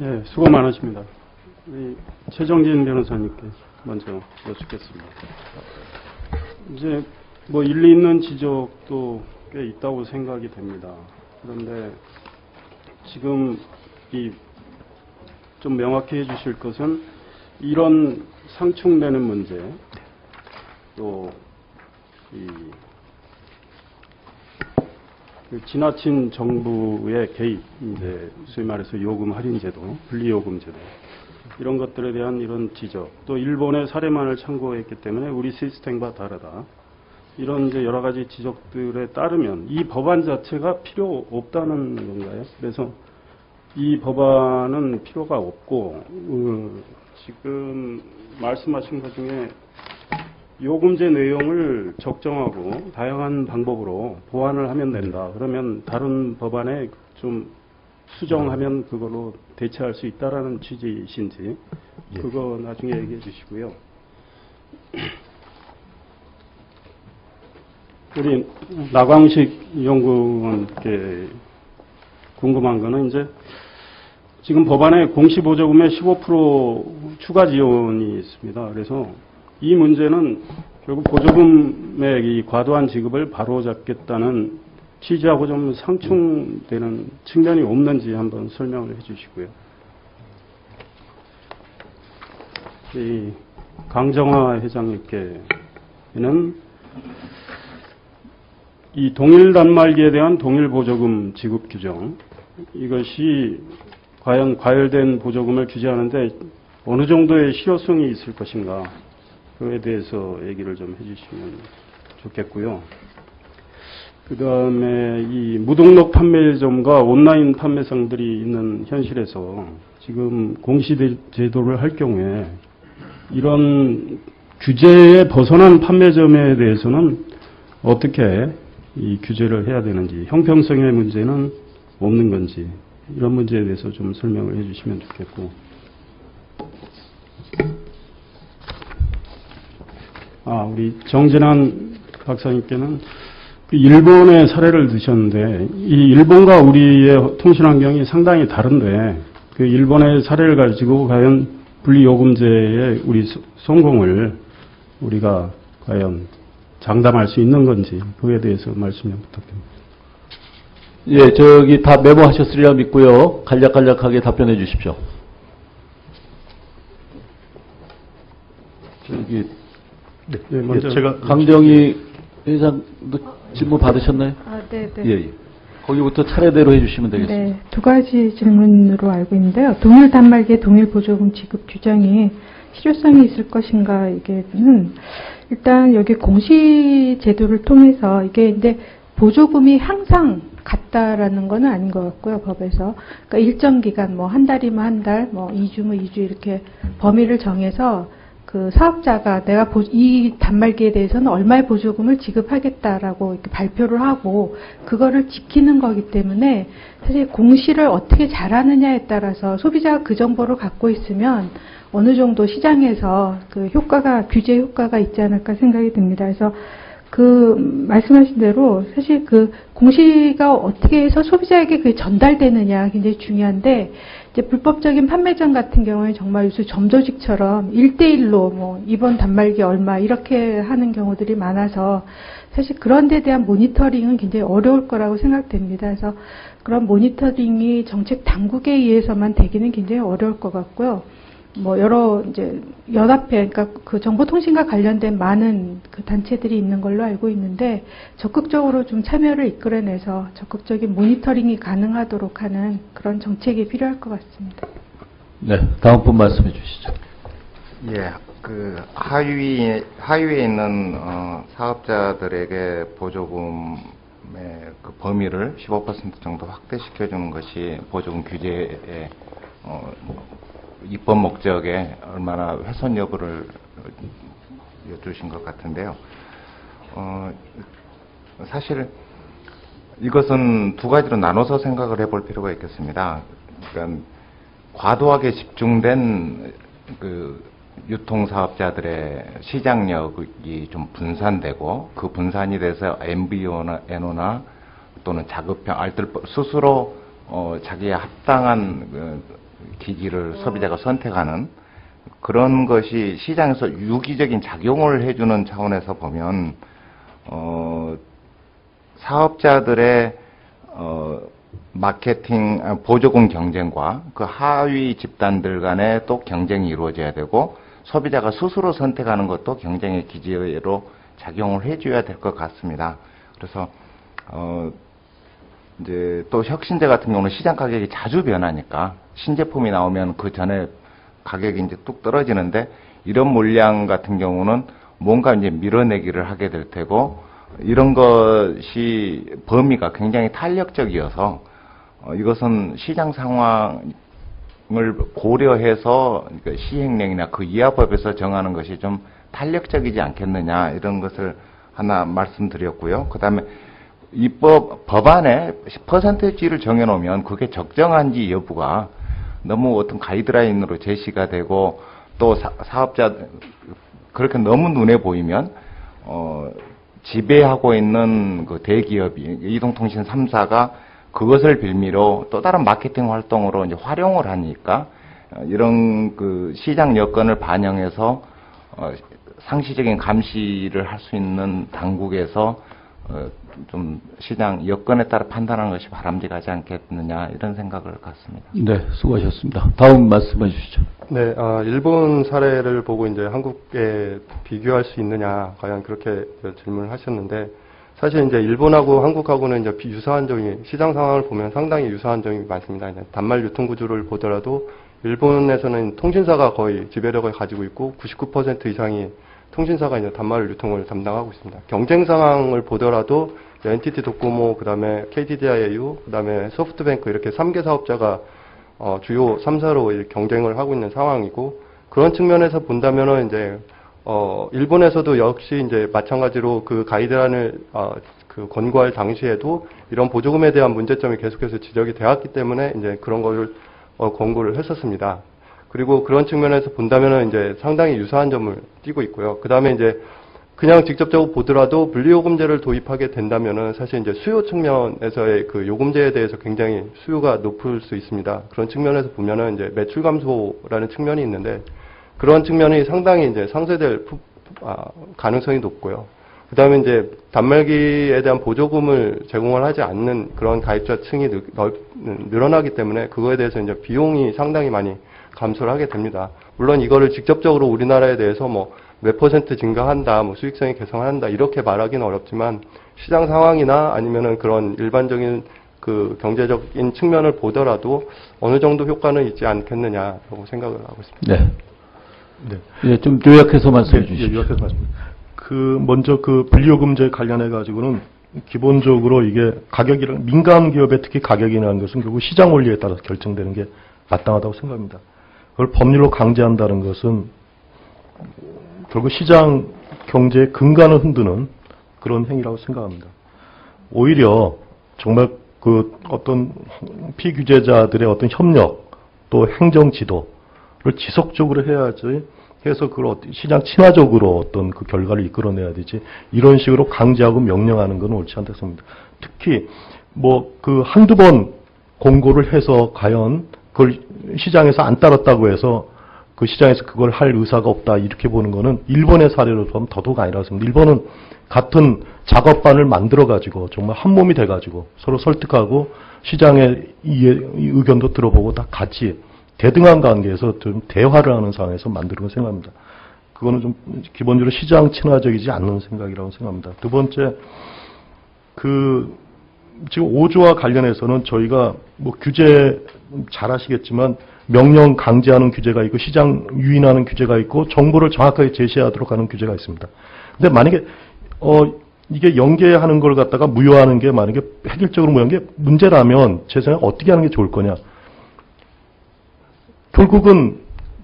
예, 수고 많으십니다. 우리 최정진 변호사님께 먼저 여쭙겠습니다. 이제 뭐 일리 있는 지적도 꽤 있다고 생각이 됩니다. 그런데 지금 좀 명확히 해주실 것은 이런 상충되는 문제, 또 지나친 정부의 개입, 이제 소위 말해서 요금 할인제도, 분리요금제도, 이런 것들에 대한 이런 지적, 또 일본의 사례만을 참고했기 때문에 우리 시스템과 다르다. 이런 이제 여러 가지 지적들에 따르면 이 법안 자체가 필요 없다는 건가요? 그래서 이 법안은 필요가 없고, 지금 말씀하신 것 중에 요금제 내용을 적정하고 다양한 방법으로 보완을 하면 된다. 그러면 다른 법안에 좀 수정하면 그걸로 대체할 수 있다라는 취지이신지 그거 나중에 얘기해 주시고요. 우리 나광식 연구원께 궁금한 거는 이제 지금 법안에 공시보조금의 15% 추가 지원이 있습니다. 그래서 이 문제는 결국 보조금의 이 과도한 지급을 바로잡겠다는 취지하고 좀 상충되는 측면이 없는지 한번 설명을 해주시고요. 이 강정화 회장님께는 이 동일 단말기에 대한 동일 보조금 지급 규정, 이것이 과연 과열된 보조금을 규제하는데 어느 정도의 실효성이 있을 것인가, 그에 대해서 얘기를 좀 해주시면 좋겠고요. 그 다음에 이 무등록 판매점과 온라인 판매상들이 있는 현실에서 지금 공시제도를 할 경우에 이런 규제에 벗어난 판매점에 대해서는 어떻게 이 규제를 해야 되는지, 형평성의 문제는 없는 건지, 이런 문제에 대해서 좀 설명을 해주시면 좋겠고. 우리 정진환 박사님께는 일본의 사례를 드셨는데, 이 일본과 우리의 통신 환경이 상당히 다른데, 그 일본의 사례를 가지고 과연 분리요금제의 우리 성공을 우리가 과연 장담할 수 있는 건지, 그에 대해서 말씀 좀 부탁드립니다. 예, 다 메모하셨으리라 믿고요. 간략간략하게 답변해 주십시오. 먼저 제가 강정희 회장도 질문 받으셨나요? 네. 예. 거기부터 차례대로 해주시면 되겠습니다. 네, 두 가지 질문으로 알고 있는데요. 동일 단말기의 동일 보조금 지급 규정이 실효성이 있을 것인가, 이게는 일단 여기 공시 제도를 통해서 이게 근데 보조금이 항상 같다라는 건 아닌 것 같고요, 법에서. 그러니까 일정 기간, 뭐 한 달이면 한 달, 뭐 2주면 2주 이렇게 범위를 정해서 그 사업자가 내가 이 단말기에 대해서는 얼마의 보조금을 지급하겠다라고 이렇게 발표를 하고 그거를 지키는 거기 때문에 사실 공시를 어떻게 잘하느냐에 따라서 소비자가 그 정보를 갖고 있으면 어느 정도 시장에서 그 효과가, 규제 효과가 있지 않을까 생각이 듭니다. 그래서 그 말씀하신 대로 사실 그 공시가 어떻게 해서 소비자에게 그게 전달되느냐 굉장히 중요한데, 이제 불법적인 판매점 같은 경우에 정말 요새 점조직처럼 1대1로 뭐 이번 단말기 얼마 이렇게 하는 경우들이 많아서 사실 그런 데 대한 모니터링은 굉장히 어려울 거라고 생각됩니다. 그래서 그런 모니터링이 정책 당국에 의해서만 되기는 굉장히 어려울 것 같고요. 뭐 여러 이제 연합회, 그러니까 그 정보통신과 관련된 많은 그 단체들이 있는 걸로 알고 있는데 적극적으로 좀 참여를 이끌어내서 적극적인 모니터링이 가능하도록 하는 그런 정책이 필요할 것 같습니다. 네, 다음 분 말씀해 주시죠. 예, 그 하위에 있는 사업자들에게 보조금의 그 범위를 15% 정도 확대시켜주는 것이 보조금 규제의 입법 목적에 얼마나 훼손 여부를 여쭈신 것 같은데요. 사실 이것은 두 가지로 나눠서 생각을 해볼 필요가 있겠습니다. 그러니까 과도하게 집중된 그 유통사업자들의 시장력이 좀 분산되고, 그 분산이 돼서 MVO나 또는 자급형 알뜰 스스로 자기의 합당한 기기를 소비자가 선택하는 그런 것이 시장에서 유기적인 작용을 해주는 차원에서 보면 사업자들의 마케팅 보조금 경쟁과 그 하위 집단들 간에 또 경쟁이 이루어져야 되고 소비자가 스스로 선택하는 것도 경쟁의 기지로 작용을 해줘야 될 것 같습니다. 그래서 이제 또 혁신제 같은 경우는 시장 가격이 자주 변하니까 신제품이 나오면 그 전에 가격이 이제 뚝 떨어지는데 이런 물량 같은 경우는 뭔가 이제 밀어내기를 하게 될 테고 이런 것이 범위가 굉장히 탄력적이어서 이것은 시장 상황을 고려해서 시행령이나 그 이하 법에서 정하는 것이 좀 탄력적이지 않겠느냐 이런 것을 하나 말씀드렸고요. 그 다음에 입법 법안에 10%를 정해놓으면 그게 적정한지 여부가 너무 어떤 가이드라인으로 제시가 되고 또 사업자 그렇게 너무 눈에 보이면 지배하고 있는 그 대기업이 이동통신 3사가 그것을 빌미로 또 다른 마케팅 활동으로 이제 활용을 하니까 이런 그 시장 여건을 반영해서 상시적인 감시를 할 수 있는 당국에서 좀 시장 여건에 따라 판단하는 것이 바람직하지 않겠느냐 이런 생각을 갖습니다. 네, 수고하셨습니다. 다음 말씀해 주시죠. 네, 일본 사례를 보고 이제 한국에 비교할 수 있느냐, 과연 그렇게 질문을 하셨는데, 사실 이제 일본하고 한국하고는 이제 유사한 점이, 시장 상황을 보면 상당히 유사한 점이 많습니다. 단말 유통 구조를 보더라도, 일본에서는 통신사가 거의 지배력을 가지고 있고, 99% 이상이 통신사가 이제 단말 유통을 담당하고 있습니다. 경쟁 상황을 보더라도, NTT 도코모, 그 다음에 KDDI, 그 다음에 소프트뱅크 이렇게 3개 사업자가 주요 3사로 경쟁을 하고 있는 상황이고, 그런 측면에서 본다면은 이제, 일본에서도 역시 이제 마찬가지로 그 가이드라인을, 그 권고할 당시에도 이런 보조금에 대한 문제점이 계속해서 지적이 되었기 때문에 이제 그런 거를, 권고를 했었습니다. 그리고 그런 측면에서 본다면은 이제 상당히 유사한 점을 띠고 있고요. 그 다음에 이제 그냥 직접적으로 보더라도 분리요금제를 도입하게 된다면은 사실 이제 수요 측면에서의 그 요금제에 대해서 굉장히 수요가 높을 수 있습니다. 그런 측면에서 보면은 이제 매출 감소라는 측면이 있는데 그런 측면이 상당히 이제 상쇄될 가능성이 높고요. 그 다음에 이제 단말기에 대한 보조금을 제공을 하지 않는 그런 가입자 층이 늘어나기 때문에 그거에 대해서 이제 비용이 상당히 많이 감소를 하게 됩니다. 물론 이거를 직접적으로 우리나라에 대해서 뭐 몇 % 증가한다, 뭐 수익성이 개선한다 이렇게 말하기는 어렵지만 시장 상황이나 아니면은 그런 일반적인 그 경제적인 측면을 보더라도 어느 정도 효과는 있지 않겠느냐라고 생각을 하고 있습니다. 네. 네. 예, 좀 요약해서 말씀해 주시죠. 요약해서 말씀드립니다. 먼저 그 분리요금제 관련해 가지고는 기본적으로 이게 가격이랑 민간 기업의 특히 가격이라는 것은 결국 시장 원리에 따라서 결정되는 게 마땅하다고 생각합니다. 그걸 법률로 강제한다는 것은 결국 시장 경제의 근간을 흔드는 그런 행위라고 생각합니다. 오히려 정말 그 어떤 피규제자들의 어떤 협력 또 행정 지도를 지속적으로 해야지 해서 그걸 시장 친화적으로 어떤 그 결과를 이끌어내야 되지 이런 식으로 강제하고 명령하는 건 옳지 않다고 생각합니다. 특히 뭐 그 한두 번 공고를 해서 과연 그걸 시장에서 안 따랐다고 해서 그 시장에서 그걸 할 의사가 없다 이렇게 보는 거는 일본의 사례로 보면 더더욱 아니라고 생각합니다. 일본은 같은 작업반을 만들어 가지고 정말 한 몸이 돼 가지고 서로 설득하고 시장의 의견도 들어보고 다 같이 대등한 관계에서 좀 대화를 하는 상황에서 만드는 걸 생각합니다. 그거는 좀 기본적으로 시장 친화적이지 않는 생각이라고 생각합니다. 두 번째, 지금 5조와 관련해서는 저희가 뭐 규제 잘 아시겠지만 명령 강제하는 규제가 있고 시장 유인하는 규제가 있고 정보를 정확하게 제시하도록 하는 규제가 있습니다. 근데 만약에 이게 연계하는 걸 갖다가 무효하는 게 만약에 획일적으로 무효한 게 문제라면 제 생각에 어떻게 하는 게 좋을 거냐. 결국은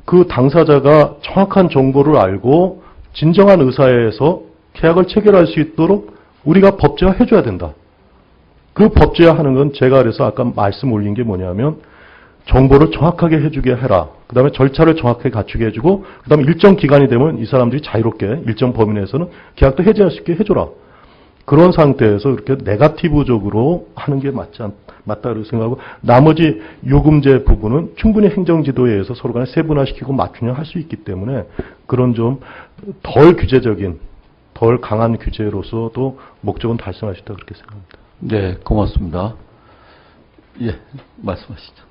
그 당사자가 정확한 정보를 알고 진정한 의사에서 계약을 체결할 수 있도록 우리가 법제화해줘야 된다. 그 법제화하는 건 제가 그래서 아까 말씀 올린 게 뭐냐면 정보를 정확하게 해주게 해라. 그 다음에 절차를 정확하게 갖추게 해주고 그 다음에 일정 기간이 되면 이 사람들이 자유롭게 일정 범위 내에서는 계약도 해지할 수 있게 해줘라. 그런 상태에서 이렇게 네거티브적으로 하는 게 맞다고 생각하고 나머지 요금제 부분은 충분히 행정지도에 의해서 서로 간에 세분화시키고 맞춤형할 수 있기 때문에 그런 좀 덜 규제적인 덜 강한 규제로서도 목적은 달성할 수 있다 그렇게 생각합니다. 네, 고맙습니다. 예, 말씀하시죠.